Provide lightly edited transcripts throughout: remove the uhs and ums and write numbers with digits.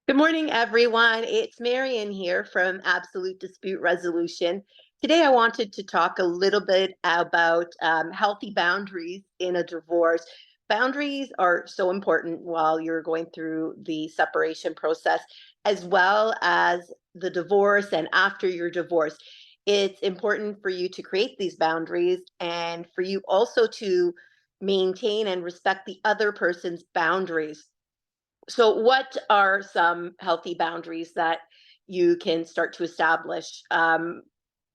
Good morning, everyone. It's Marian here from Absolute Dispute Resolution. Today, I wanted to talk a little bit about healthy boundaries in a divorce. Boundaries are so important while you're going through the separation process, as well as the divorce and after your divorce. It's important for you to create these boundaries and for you also to maintain and respect the other person's boundaries. So, what are some healthy boundaries that you can start to establish?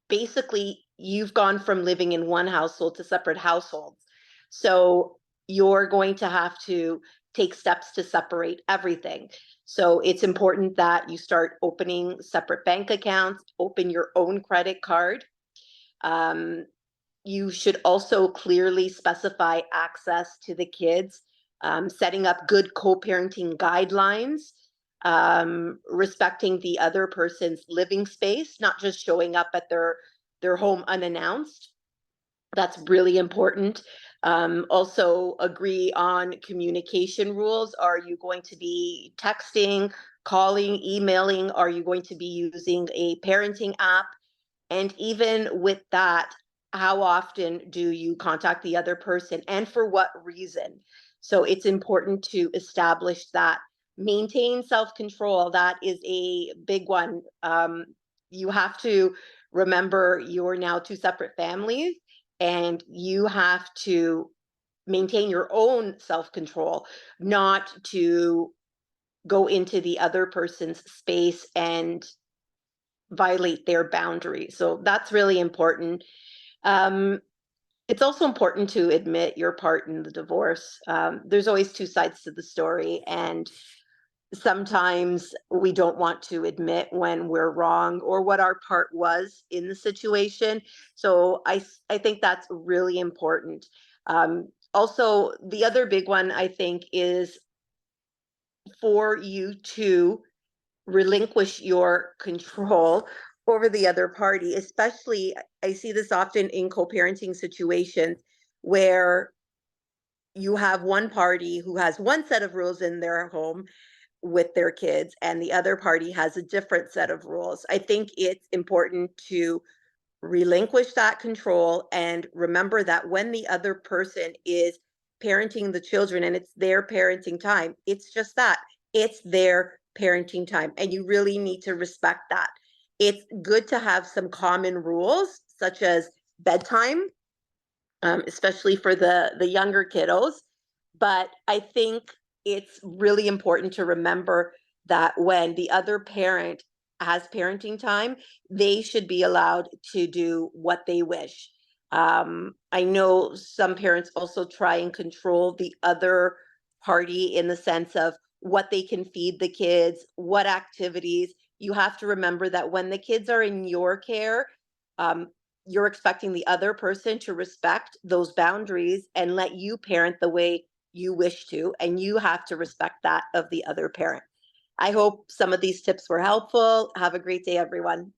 Basically, you've gone from living in one household to separate households. So, you're going to have to take steps to separate everything. So, it's important that you start opening separate bank accounts, open your own credit card. Um, you should also clearly specify access to the kids, setting up good co-parenting guidelines, respecting the other person's living space, not just showing up at their home unannounced. That's really important. Also agree on communication rules. Are you going to be texting, calling, emailing? Are you going to be using a parenting app? And even with that, how often do you contact the other person and for what reason? So it's important to establish that. Maintain self control. That is a big one. You have to remember you're now two separate families and you have to maintain your own self control, not to go into the other person's space and violate their boundaries. So that's really important. Um, it's also important to admit your part in the divorce. There's always two sides to the story, and sometimes we don't want to admit when we're wrong or what our part was in the situation. So I think that's really important. Also, the other big one I think is for you to relinquish your control over the other party, especially I see this often in co-parenting situations where you have one party who has one set of rules in their home with their kids and the other party has a different set of rules. I think it's important to relinquish that control and remember that when the other person is parenting the children and it's their parenting time, it's just that it's their parenting time. And you really need to respect that. It's good to have some common rules, such as bedtime, especially for the younger kiddos. But I think it's really important to remember that when the other parent has parenting time, they should be allowed to do what they wish. I know some parents also try and control the other party in the sense of what they can feed the kids, what activities. You have to remember that when the kids are in your care, um, you're expecting the other person to respect those boundaries and let you parent the way you wish to, and you have to respect that of the other parent. I hope some of these tips were helpful. Have a great day, everyone.